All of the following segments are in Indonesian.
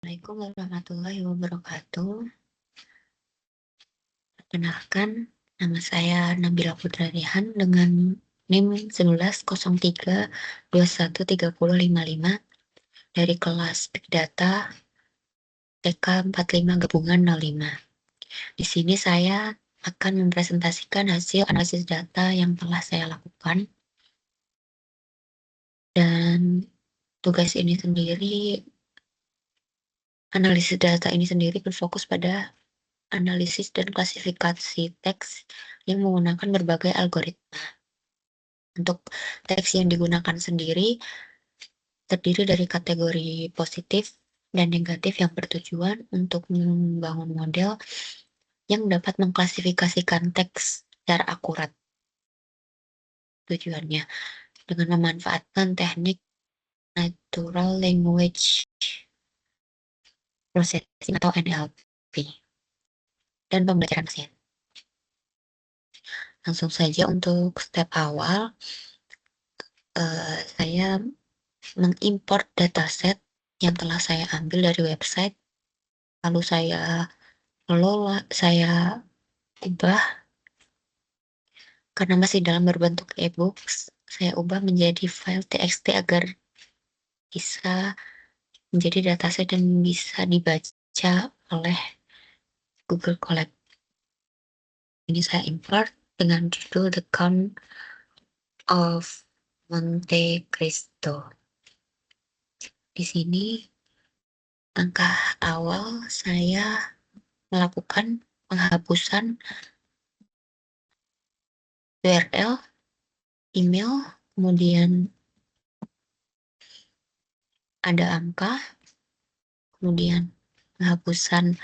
Assalamualaikum warahmatullahi wabarakatuh. Perkenalkan, nama saya Nabila Putra Rehan dengan NIM 1103213055 dari kelas Big Data TK 45 Gabungan 05. Di sini saya akan mempresentasikan hasil analisis data yang telah saya lakukan. Dan tugas ini sendiri, analisis data ini sendiri berfokus pada analisis dan klasifikasi teks yang menggunakan berbagai algoritma. Untuk teks yang digunakan sendiri terdiri dari kategori positif dan negatif yang bertujuan untuk membangun model yang dapat mengklasifikasikan teks secara akurat. Tujuannya dengan memanfaatkan teknik Natural Language Processing atau NLP dan pembelajaran mesin. Langsung saja untuk step awal, saya mengimport dataset yang telah saya ambil dari website, lalu saya ubah karena masih dalam berbentuk e-books, saya ubah menjadi file txt agar bisa menjadi dataset dan bisa dibaca oleh Google Colab. Ini saya import dengan judul The Count of Monte Cristo. Di sini langkah awal saya melakukan penghapusan URL, email, kemudian ada angka, kemudian penghapusan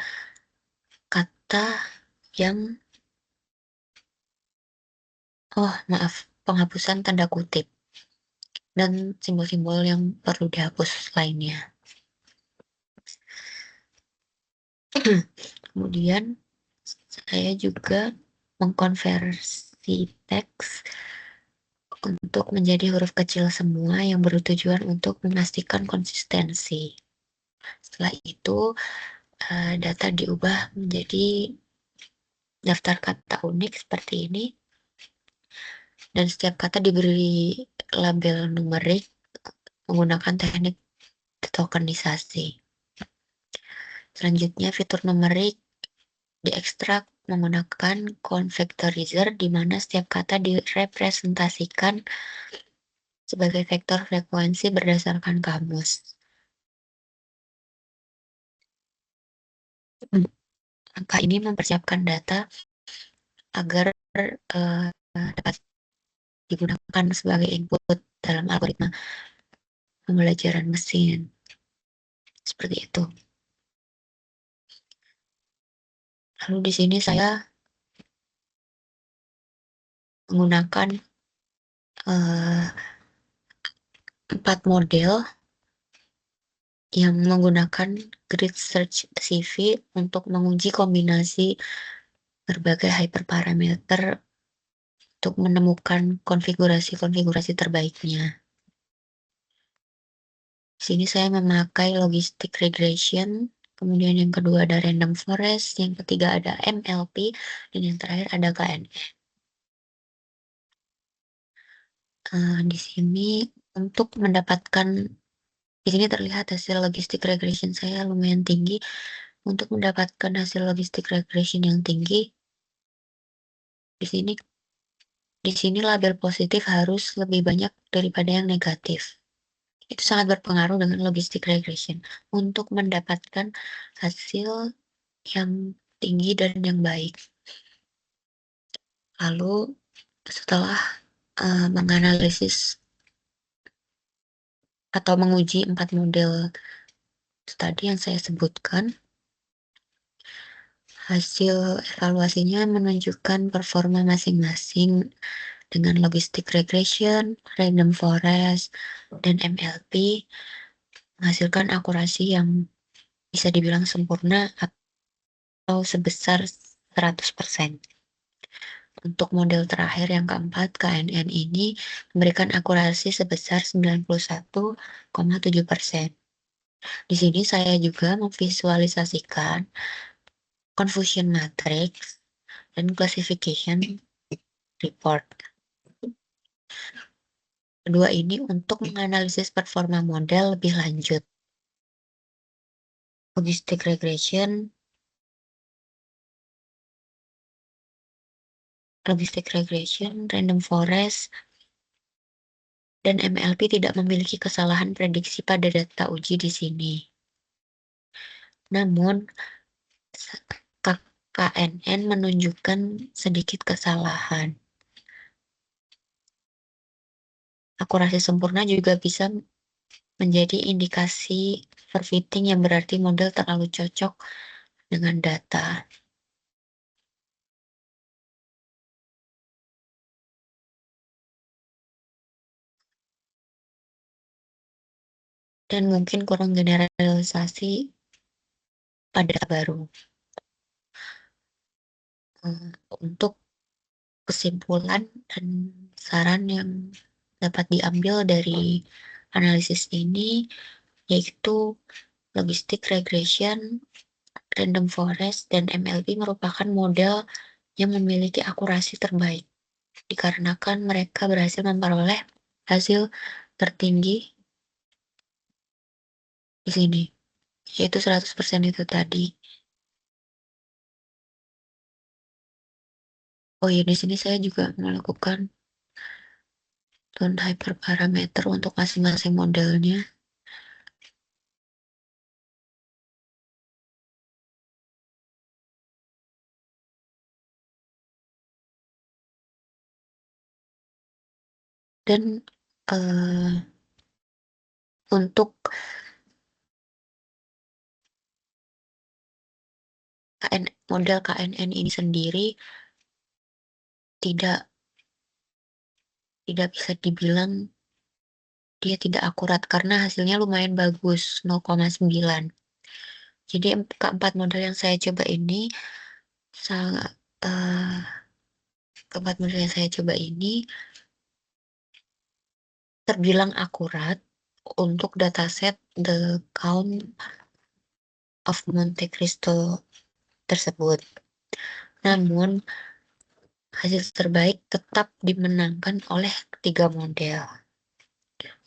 kata yang penghapusan tanda kutip dan simbol-simbol yang perlu dihapus lainnya. Kemudian saya juga mengkonversi teks untuk menjadi huruf kecil semua yang bertujuan untuk memastikan konsistensi. Setelah itu, data diubah menjadi daftar kata unik seperti ini, dan setiap kata diberi label numerik menggunakan teknik tokenisasi. Selanjutnya, fitur numerik diekstrak menggunakan convectorizer, di mana setiap kata direpresentasikan sebagai vektor frekuensi berdasarkan kamus. Angka ini mempersiapkan data agar dapat digunakan sebagai input dalam algoritma pembelajaran mesin. Seperti itu. Lalu di sini saya menggunakan 4 model yang menggunakan grid search CV untuk menguji kombinasi berbagai hyperparameter untuk menemukan konfigurasi-konfigurasi terbaiknya. Di sini saya memakai logistic regression, kemudian yang kedua ada random forest, yang ketiga ada MLP, dan yang terakhir ada KNN. Di sini untuk mendapatkan, di sini terlihat hasil logistic regression saya lumayan tinggi. Untuk mendapatkan hasil logistic regression yang tinggi, di sini label positif harus lebih banyak daripada yang negatif. Itu sangat berpengaruh dengan logistic regression untuk mendapatkan hasil yang tinggi dan yang baik. Lalu setelah menganalisis atau menguji 4 model tadi yang saya sebutkan, hasil evaluasinya menunjukkan performa masing-masing dengan logistic regression, random forest, dan MLP menghasilkan akurasi yang bisa dibilang sempurna atau sebesar 100%. Untuk model terakhir yang keempat, KNN ini memberikan akurasi sebesar 91,7%. Di sini saya juga memvisualisasikan confusion matrix dan classification report. Kedua ini untuk menganalisis performa model lebih lanjut. Logistic regression, random forest, dan MLP tidak memiliki kesalahan prediksi pada data uji di sini. Namun, KNN menunjukkan sedikit kesalahan. Akurasi sempurna juga bisa menjadi indikasi overfitting yang berarti model terlalu cocok dengan data. Dan mungkin kurang generalisasi pada baru. Untuk kesimpulan dan saran yang dapat diambil dari analisis ini, yaitu logistic regression, random forest, dan MLP merupakan model yang memiliki akurasi terbaik, dikarenakan mereka berhasil memperoleh hasil tertinggi di sini, yaitu 100% itu tadi. Oh iya, di sini saya juga melakukan tone hyperparameter untuk masing-masing modelnya. Dan untuk model KNN ini sendiri tidak bisa dibilang dia tidak akurat karena hasilnya lumayan bagus, 0,9. Jadi keempat model yang saya coba ini sangat keempat model yang saya coba ini terbilang akurat untuk dataset The Count of Monte Cristo tersebut. Namun hasil terbaik tetap dimenangkan oleh ketiga model,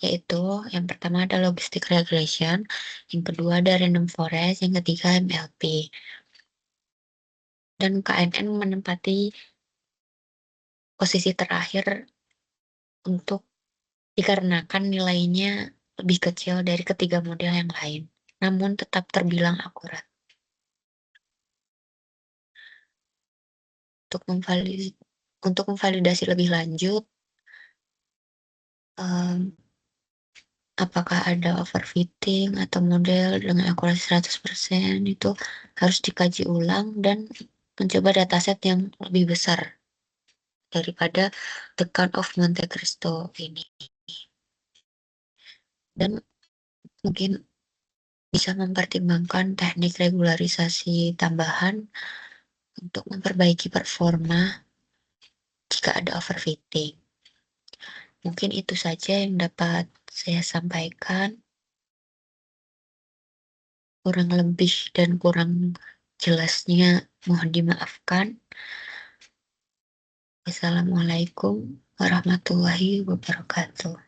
yaitu yang pertama ada logistic regression, yang kedua ada random forest, yang ketiga MLP. Dan KNN menempati posisi terakhir untuk dikarenakan nilainya lebih kecil dari ketiga model yang lain, namun tetap terbilang akurat. Untuk memvalidasi lebih lanjut, apakah ada overfitting atau model dengan akurasi 100%, itu harus dikaji ulang dan mencoba dataset yang lebih besar daripada The Count of Monte Cristo ini. Dan mungkin bisa mempertimbangkan teknik regularisasi tambahan untuk memperbaiki performa jika ada overfitting. Mungkin itu saja yang dapat saya sampaikan. Kurang lebih dan kurang jelasnya mohon dimaafkan. Wassalamualaikum warahmatullahi wabarakatuh.